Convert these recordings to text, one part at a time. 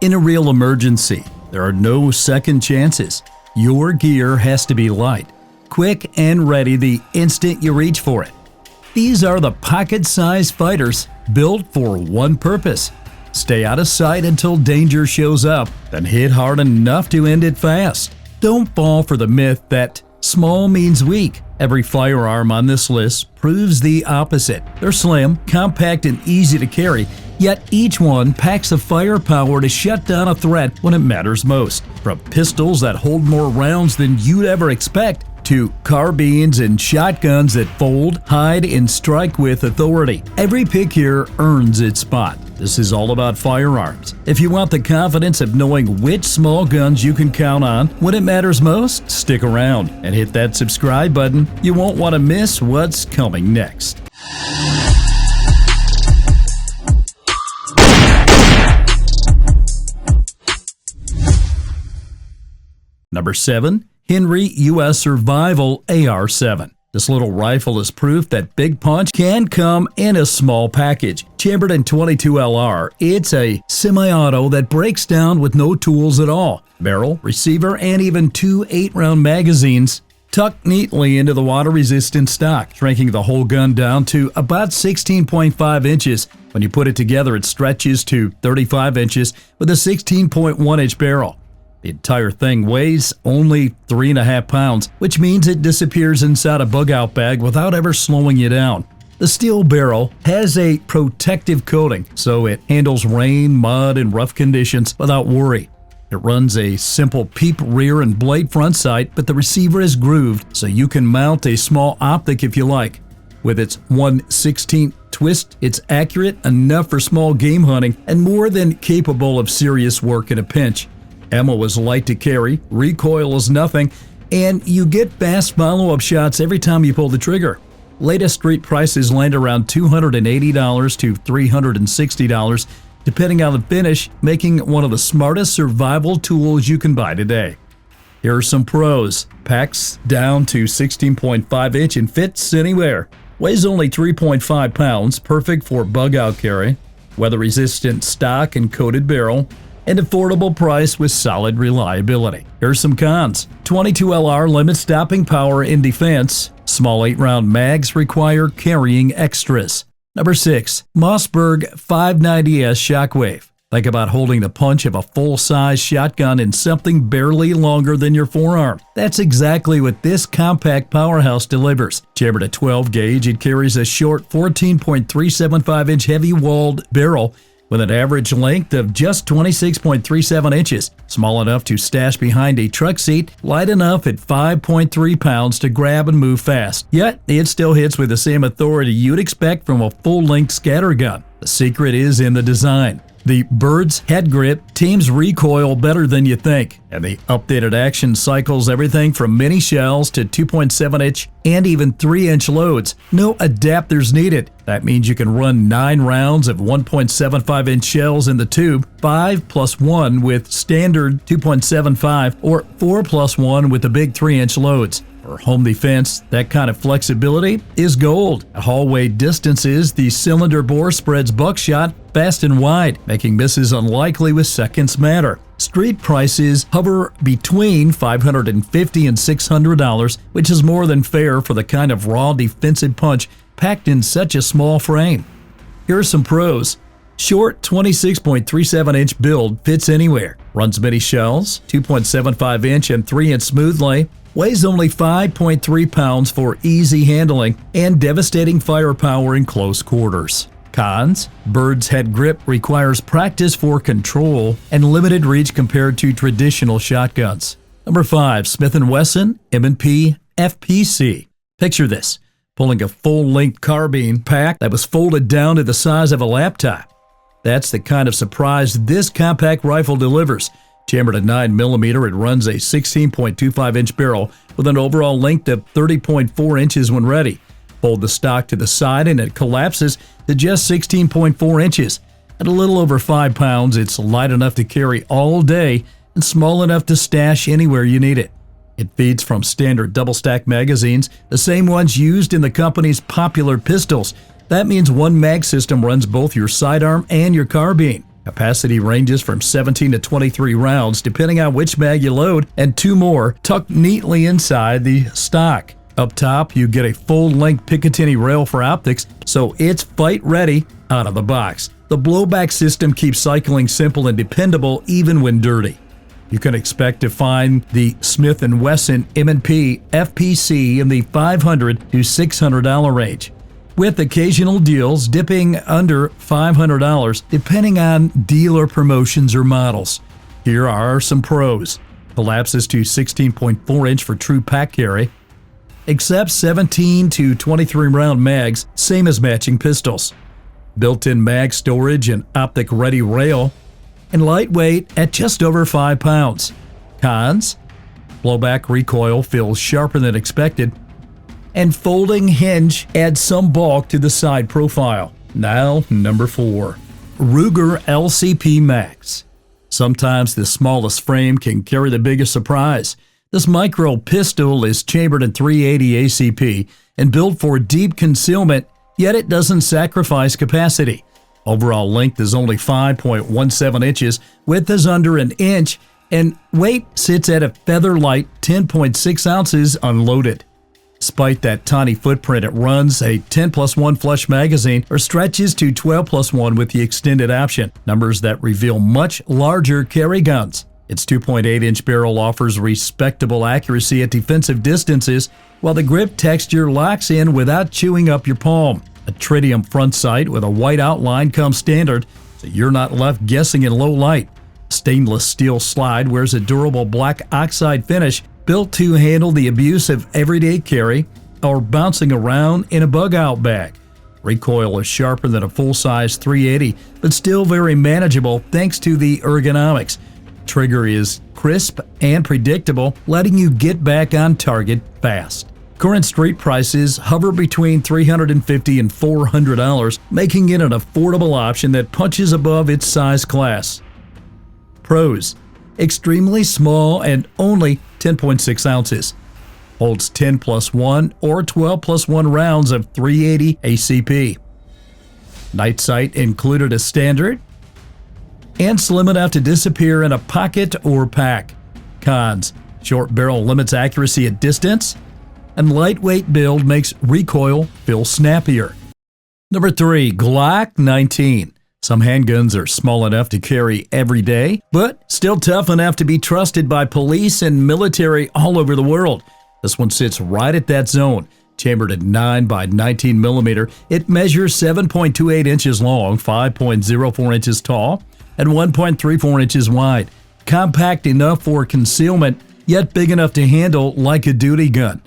In a real emergency, there are no second chances. Your gear has to be light, quick, and ready the instant you reach for it. These are the pocket-sized fighters built for one purpose: stay out of sight until danger shows up, then hit hard enough to end it fast. Don't fall for the myth that small means weak. Every firearm on this list proves the opposite. They're slim, compact, and easy to carry, yet each one packs the firepower to shut down a threat when it matters most. From pistols that hold more rounds than you'd ever expect, to carbines and shotguns that fold, hide, and strike with authority. Every pick here earns its spot. This is all about firearms. If you want the confidence of knowing which small guns you can count on when it matters most, stick around and hit that subscribe button. You won't want to miss what's coming next. Number 7. Henry US Survival AR7. This little rifle is proof that big punch can come in a small package. Chambered in .22 LR, it's a semi-auto that breaks down with no tools at all. Barrel, receiver, and even 2 8-round magazines tucked neatly into the water-resistant stock, shrinking the whole gun down to about 16.5 inches. When you put it together, it stretches to 35 inches with a 16.1-inch barrel. The entire thing weighs only 3.5 pounds, which means it disappears inside a bug-out bag without ever slowing you down. The steel barrel has a protective coating, so it handles rain, mud, and rough conditions without worry. It runs a simple peep rear and blade front sight, but the receiver is grooved, so you can mount a small optic if you like. With its 1/16 twist, it's accurate enough for small game hunting and more than capable of serious work in a pinch. Ammo is light to carry, recoil is nothing, and you get fast follow-up shots every time you pull the trigger. Latest street prices land around $280 to $360, depending on the finish, making it one of the smartest survival tools you can buy today. Here are some pros. Packs down to 16.5 inch and fits anywhere. Weighs only 3.5 pounds, perfect for bug-out carry. Weather-resistant stock and coated barrel. And affordable price with solid reliability. Here's some cons. .22 LR limits stopping power in defense. Small 8-round mags require carrying extras. Number 6. Mossberg 590S Shockwave. Think about holding the punch of a full-size shotgun in something barely longer than your forearm. That's exactly what this compact powerhouse delivers. Chambered at 12 gauge, it carries a short 14.375-inch heavy-walled barrel with an average length of just 26.37 inches, small enough to stash behind a truck seat, light enough at 5.3 pounds to grab and move fast. Yet, it still hits with the same authority you'd expect from a full-length scatter gun. The secret is in the design. The bird's head grip teams recoil better than you think, and the updated action cycles everything from mini shells to 2.7-inch and even 3-inch loads. No adapters needed. That means you can run 9 rounds of 1.75-inch shells in the tube, 5+1 with standard 2.75, or 4+1 with the big 3-inch loads. For home defense, that kind of flexibility is gold. At hallway distances, the cylinder bore spreads buckshot fast and wide, making misses unlikely with seconds matter. Street prices hover between $550 and $600, which is more than fair for the kind of raw defensive punch packed in such a small frame. Here are some pros. Short 26.37-inch build fits anywhere. Runs mini shells, 2.75-inch and 3-inch smooth lay. Weighs only 5.3 pounds for easy handling and devastating firepower in close quarters. Cons: bird's head grip requires practice for control and limited reach compared to traditional shotguns. Number 5. Smith & Wesson M&P FPC. Picture this: pulling a full-length carbine pack that was folded down to the size of a laptop. That's the kind of surprise this compact rifle delivers. Chambered at 9mm, it runs a 16.25-inch barrel with an overall length of 30.4 inches when ready. Fold the stock to the side and it collapses to just 16.4 inches. At a little over 5 pounds, it's light enough to carry all day and small enough to stash anywhere you need it. It feeds from standard double-stack magazines, the same ones used in the company's popular pistols. That means one mag system runs both your sidearm and your carbine. Capacity ranges from 17 to 23 rounds depending on which mag you load, and 2 more tucked neatly inside the stock. Up top, you get a full-length Picatinny rail for optics, so it's fight-ready out of the box. The blowback system keeps cycling simple and dependable even when dirty. You can expect to find the Smith & Wesson M&P FPC in the $500 to $600 range, with occasional deals dipping under $500 depending on dealer promotions or models. Here are some pros. Collapses to 16.4 inch for true pack carry. Accepts 17 to 23 round mags, same as matching pistols. Built-in mag storage and optic-ready rail. And lightweight at just over 5 pounds. Cons: blowback recoil feels sharper than expected, and folding hinge adds some bulk to the side profile. Now, number 4. Ruger LCP Max. Sometimes the smallest frame can carry the biggest surprise. This micro pistol is chambered in .380 ACP and built for deep concealment, yet it doesn't sacrifice capacity. Overall length is only 5.17 inches, width is under an inch, and weight sits at a feather-light 10.6 ounces unloaded. Despite that tiny footprint, it runs a 10+1 flush magazine or stretches to 12+1 with the extended option, numbers that reveal much larger carry guns. Its 2.8-inch barrel offers respectable accuracy at defensive distances, while the grip texture locks in without chewing up your palm. A tritium front sight with a white outline comes standard, so you're not left guessing in low light. Stainless steel slide wears a durable black oxide finish built to handle the abuse of everyday carry or bouncing around in a bug-out bag. Recoil is sharper than a full-size .380, but still very manageable thanks to the ergonomics. Trigger is crisp and predictable, letting you get back on target fast. Current street prices hover between $350 and $400, making it an affordable option that punches above its size class. Pros: extremely small and only 10.6 ounces. Holds 10+1 or 12+1 rounds of .380 ACP. Night sight included as standard, and slim enough to disappear in a pocket or pack. Cons: short barrel limits accuracy at distance, and lightweight build makes recoil feel snappier. Number 3. Glock 19. Some handguns are small enough to carry every day, but still tough enough to be trusted by police and military all over the world. This one sits right at that zone. Chambered at 9 by 19 millimeter, it measures 7.28 inches long, 5.04 inches tall, and 1.34 inches wide. Compact enough for concealment, yet big enough to handle like a duty gun.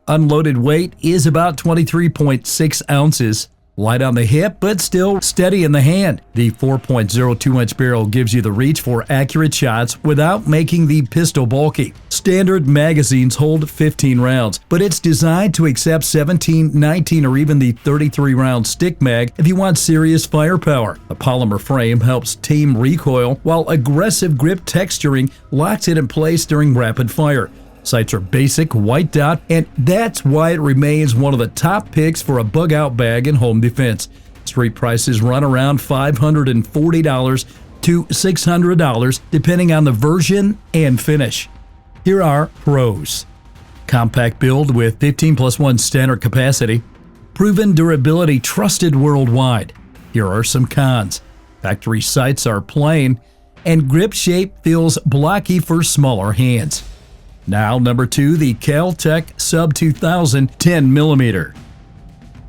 Unloaded weight is about 23.6 ounces. Light on the hip, but still steady in the hand. The 4.02-inch barrel gives you the reach for accurate shots without making the pistol bulky. Standard magazines hold 15 rounds, but it's designed to accept 17, 19, or even the 33-round stick mag if you want serious firepower. The polymer frame helps tame recoil, while aggressive grip texturing locks it in place during rapid fire. Sights are basic, white dot, and that's why it remains one of the top picks for a bug-out bag in home defense. Street prices run around $540 to $600 depending on the version and finish. Here are pros: compact build with 15+1 standard capacity, proven durability trusted worldwide. Here are some cons: factory sights are plain, and grip shape feels blocky for smaller hands. Now, number 2, the Kel-Tec Sub2000 10mm.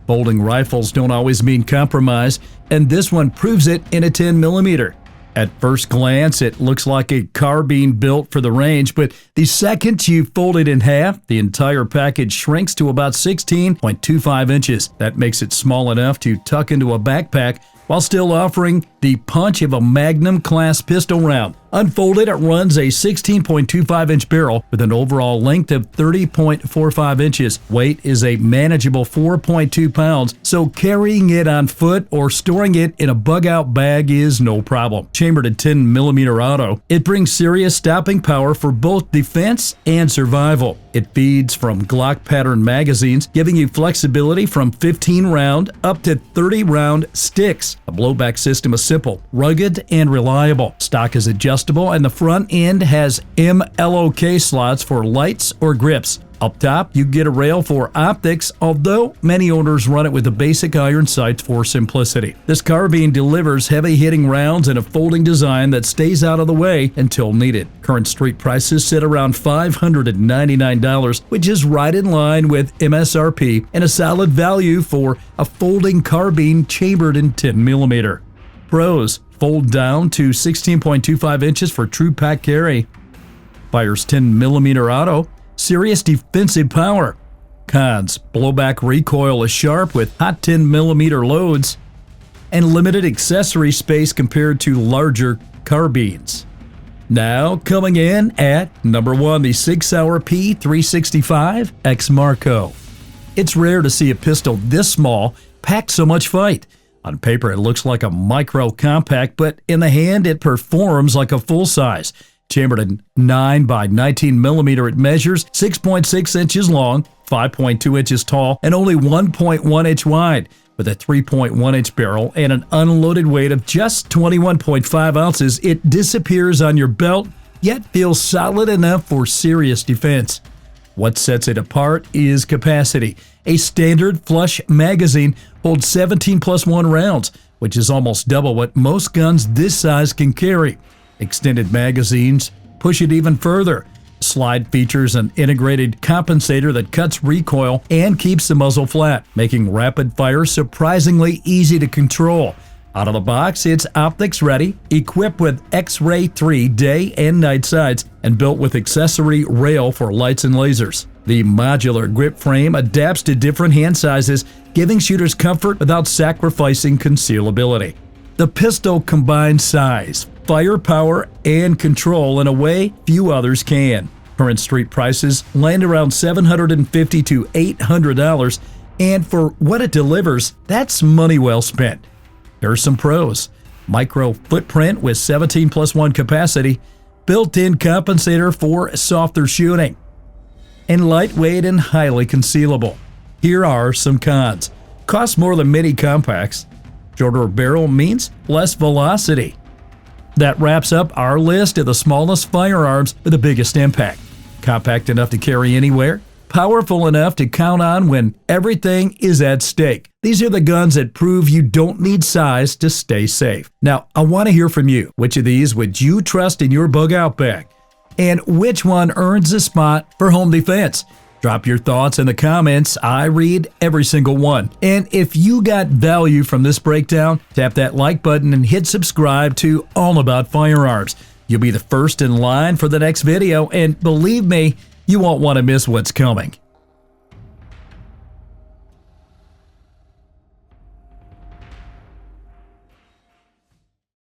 Folding rifles don't always mean compromise, and this one proves it in a 10mm. At first glance, it looks like a carbine built for the range, but the second you fold it in half, the entire package shrinks to about 16.25 inches. That makes it small enough to tuck into a backpack while still offering the punch of a Magnum-class pistol round. Unfolded, it runs a 16.25-inch barrel with an overall length of 30.45 inches. Weight is a manageable 4.2 pounds, so carrying it on foot or storing it in a bug-out bag is no problem. Chambered at 10mm auto, it brings serious stopping power for both defense and survival. It feeds from Glock pattern magazines, giving you flexibility from 15-round up to 30-round sticks. The blowback system is simple, rugged, and reliable. Stock is adjustable, and the front end has MLOK slots for lights or grips. Up top, you get a rail for optics, although many owners run it with the basic iron sights for simplicity. This carbine delivers heavy-hitting rounds in a folding design that stays out of the way until needed. Current street prices sit around $599, which is right in line with MSRP and a solid value for a folding carbine chambered in 10mm. Pros: fold down to 16.25 inches for true pack carry. Fires 10mm auto. Serious defensive power. Cons: blowback recoil is sharp with hot 10mm loads and limited accessory space compared to larger carbines. Now coming in at number 1, the SIG Sauer P365 X Marco. It's rare to see a pistol this small pack so much fight. On paper it looks like a micro compact, but in the hand it performs like a full size. Chambered in 9x19mm, it measures 6.6 inches long, 5.2 inches tall, and only 1.1 inch wide, with a 3.1 inch barrel and an unloaded weight of just 21.5 ounces. It disappears on your belt, yet feels solid enough for serious defense. What sets it apart is capacity. A standard flush magazine holds 17+1 rounds, which is almost double what most guns this size can carry. Extended magazines push it even further. Slide features an integrated compensator that cuts recoil and keeps the muzzle flat, making rapid fire surprisingly easy to control. Out of the box, it's optics ready, equipped with X-Ray 3 day and night sights, and built with accessory rail for lights and lasers. The modular grip frame adapts to different hand sizes, giving shooters comfort without sacrificing concealability. The pistol combines size, firepower, and control in a way few others can. Current street prices land around $750 to $800, and for what it delivers, that's money well spent. Here are some pros: micro footprint with 17+1 capacity, built-in compensator for softer shooting, and lightweight and highly concealable. Here are some cons: costs more than many compacts. Shorter barrel means less velocity. That wraps up our list of the smallest firearms with the biggest impact. Compact enough to carry anywhere, powerful enough to count on when everything is at stake. These are the guns that prove you don't need size to stay safe. Now, I want to hear from you. Which of these would you trust in your bug out bag? And which one earns a spot for home defense? Drop your thoughts in the comments. I read every single one. And if you got value from this breakdown, tap that like button and hit subscribe to All About Firearms. You'll be the first in line for the next video, and believe me, you won't want to miss what's coming.